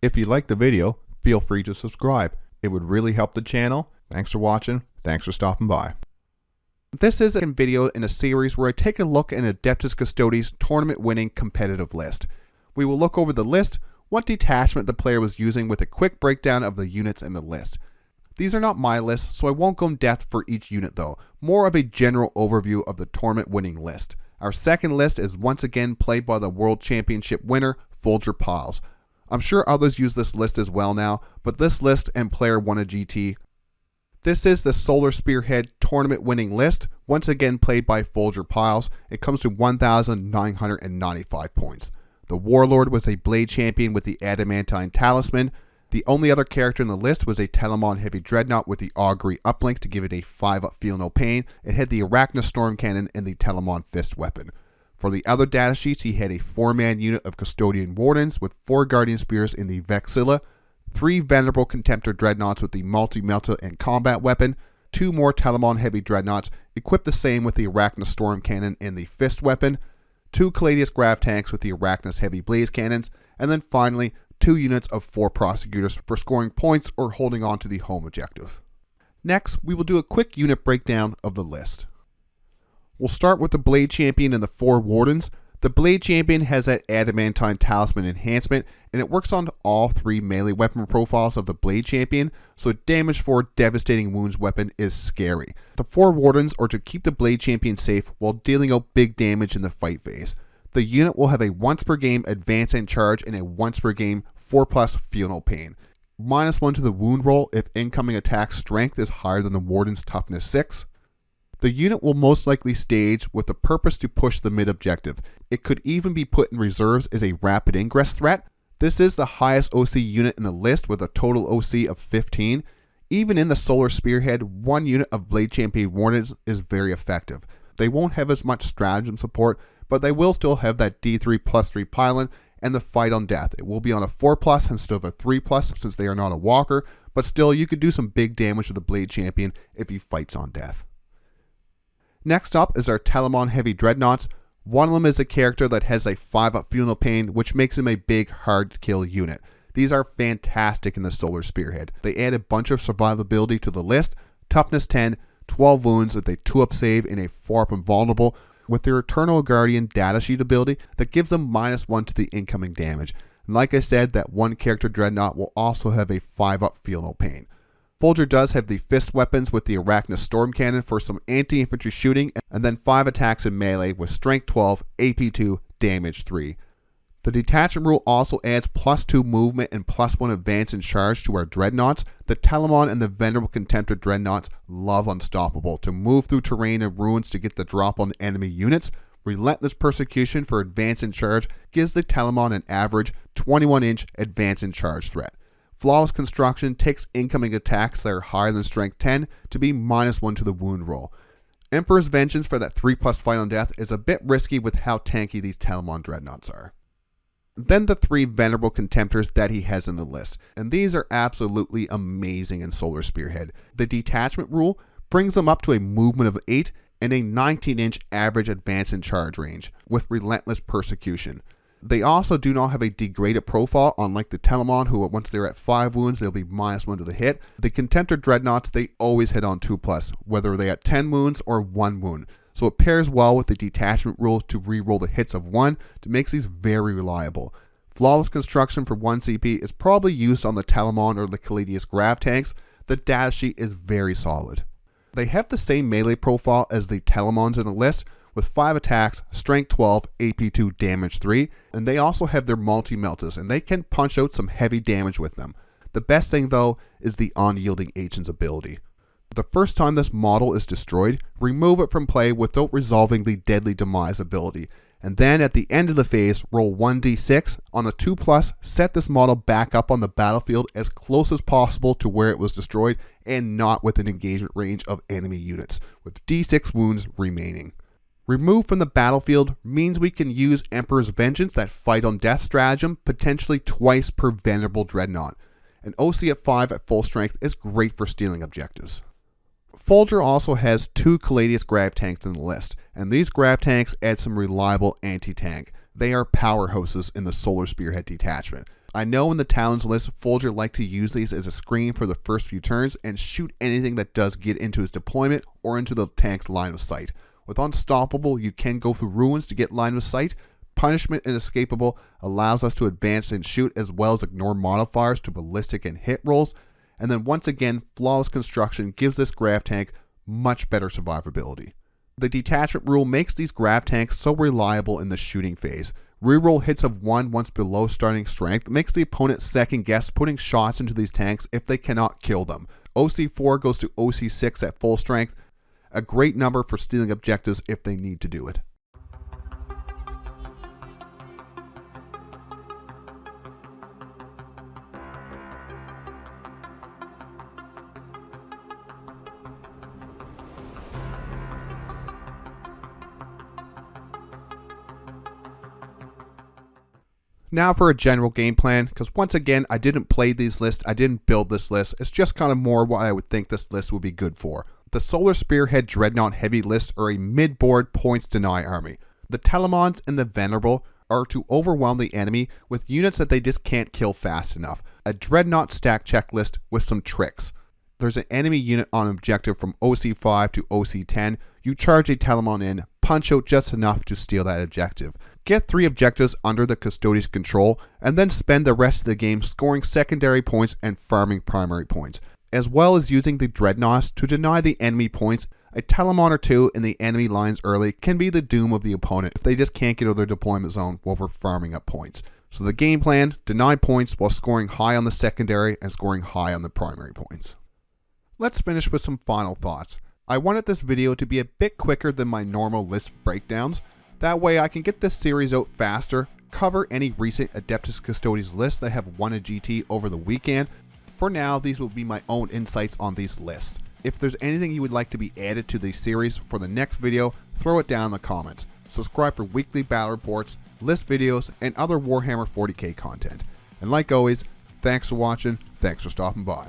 If you liked the video, feel free to subscribe. It would really help the channel. Thanks for watching. Thanks for stopping by. This is a video in a series where I take a look at Adeptus Custodes tournament-winning competitive list. We will look over the list, what detachment the player was using with a quick breakdown of the units in the list. These are not my lists, so I won't go in depth for each unit though, more of a general overview of the tournament-winning list. Our second list is once again played by the World Championship winner, Folger Pyles. I'm sure others use this list as well now, but this list and player won a GT. This is the Solar Spearhead tournament-winning list, once again played by Folger Pyles. It comes to 1,995 points. The Warlord was a Bladechampion with the Adamantine Talisman. The only other character in the list was a Telemon Heavy Dreadnought with the Augury uplink to give it a 5-up Feel No Pain. It had the Arachnus Storm Cannon and the Telemon Fist Weapon. For the other datasheets, he had a 4-man unit of Custodian Wardens with 4 Guardian Spears in the Vexilla, 3 Venerable Contemptor Dreadnoughts with the Multi-Melta and Combat Weapon, 2 more Telemon Heavy Dreadnoughts equipped the same with the Arachnus Storm Cannon and the Fist Weapon, 2 Caladius Grav-tanks with the Arachnus Heavy Blaze Cannons, and then finally 2 units of 4 Prosecutors for scoring points or holding on to the home objective. Next, we will do a quick unit breakdown of the list. We'll start with the Bladechampion and the 4 Wardens. The Bladechampion has that Adamantine Talisman enhancement, and it works on all 3 melee weapon profiles of the Bladechampion, so damage for Devastating Wounds weapon is scary. The 4 Wardens are to keep the Bladechampion safe while dealing out big damage in the fight phase. The unit will have a once per game advance and charge and a once per game 4+ Feel No Pain. -1 to the wound roll if incoming attack strength is higher than the Warden's toughness 6. The unit will most likely stage with the purpose to push the mid objective. It could even be put in reserves as a rapid ingress threat. This is the highest OC unit in the list with a total OC of 15. Even in the Solar Spearhead, 1 unit of Bladechampion Wardens is very effective. They won't have as much stratagem support, but they will still have that D3+3 pylon and the fight on death. It will be on a 4+ instead of a 3+ since they are not a walker, but still you could do some big damage to the Bladechampion if he fights on death. Next up is our Telemon Heavy Dreadnoughts. One of them is a character that has a 5-up Feel No Pain, which makes him a big, hard-to-kill unit. These are fantastic in the Solar Spearhead. They add a bunch of survivability to the list, toughness 10, 12 wounds with a 2-up save and a 4-up invulnerable, with their Eternal Guardian datasheet ability that gives them -1 to the incoming damage. And like I said, that 1 character Dreadnought will also have a 5-up Feel No Pain. Folger does have the fist weapons with the Arachnus Storm Cannon for some anti-infantry shooting, and then 5 attacks in melee with Strength 12, AP 2, Damage 3. The detachment rule also adds +2 movement and +1 advance and charge to our Dreadnoughts. The Telemon and the Venerable Contemptor Dreadnoughts love Unstoppable to move through terrain and ruins to get the drop on enemy units. Relentless Persecution for advance and charge gives the Telemon an average 21-inch advance and charge threat. Flawless Construction takes incoming attacks that are higher than Strength 10 to be -1 to the wound roll. Emperor's Vengeance for that 3+ fight on death is a bit risky with how tanky these Telemon Dreadnoughts are. Then the 3 Venerable Contemptors that he has in the list, and these are absolutely amazing in Solar Spearhead. The detachment rule brings them up to a movement of 8 and a 19-inch average advance and charge range with Relentless Persecution. They also do not have a degraded profile, unlike the Telemon, who once they're at 5 wounds, they'll be -1 to the hit. The Contemptor Dreadnoughts, they always hit on 2+, whether they're at 10 wounds or 1 wound. So it pairs well with the detachment rule to re-roll the hits of 1 to make these very reliable. Flawless Construction for 1 CP is probably used on the Telemon or the Caladius Grav-tanks. The datasheet is very solid. They have the same melee profile as the Telemons in the list, with 5 attacks, Strength 12, AP 2, Damage 3, and they also have their Multi-Meltas, and they can punch out some heavy damage with them. The best thing though is the Unyielding Agent's ability. The first time this model is destroyed, remove it from play without resolving the Deadly Demise ability, and then at the end of the phase, roll 1d6. On a 2+, set this model back up on the battlefield as close as possible to where it was destroyed and not within engagement range of enemy units, with d6 wounds remaining. Removed from the battlefield means we can use Emperor's Vengeance, that fight on death stratagem, potentially twice per Venerable Dreadnought. An OC at 5 at full strength is great for stealing objectives. Folger also has 2 Caladius Grav-tanks in the list, and these Grav-tanks add some reliable anti-tank. They are powerhouses in the Solar Spearhead detachment. I know in the Talons list, Folger like to use these as a screen for the first few turns and shoot anything that does get into his deployment or into the tank's line of sight. With Unstoppable, you can go through ruins to get line of sight. Punishment and Escapable allows us to advance and shoot, as well as ignore modifiers to ballistic and hit rolls. And then once again, Flawless Construction gives this Grav tank much better survivability. The detachment rule makes these Grav tanks so reliable in the shooting phase. Reroll hits of 1 once below starting strength makes the opponent second guess putting shots into these tanks if they cannot kill them. OC4 goes to OC6 at full strength, a great number for stealing objectives if they need to do it. Now for a general game plan, because once again, I didn't play these lists, I didn't build this list, it's just kind of more what I would think this list would be good for. The Solar Spearhead Dreadnought Heavy list are a mid-board points deny army. The Telemons and the Venerable are to overwhelm the enemy with units that they just can't kill fast enough. A Dreadnought stack checklist with some tricks. There's an enemy unit on objective from OC5 to OC10, you charge a Telemon in, punch out just enough to steal that objective. Get 3 objectives under the Custodes' control, and then spend the rest of the game scoring secondary points and farming primary points, as well as using the Dreadnoughts to deny the enemy points. A Telemon or 2 in the enemy lines early can be the doom of the opponent if they just can't get out of their deployment zone while we're farming up points. So the game plan, deny points while scoring high on the secondary and scoring high on the primary points. Let's finish with some final thoughts. I wanted this video to be a bit quicker than my normal list breakdowns. That way I can get this series out faster, cover any recent Adeptus Custodes lists that have won a GT over the weekend. For now, these will be my own insights on these lists. If there's anything you would like to be added to the series for the next video, throw it down in the comments. Subscribe for weekly battle reports, list videos, and other Warhammer 40K content. And like always, thanks for watching, thanks for stopping by.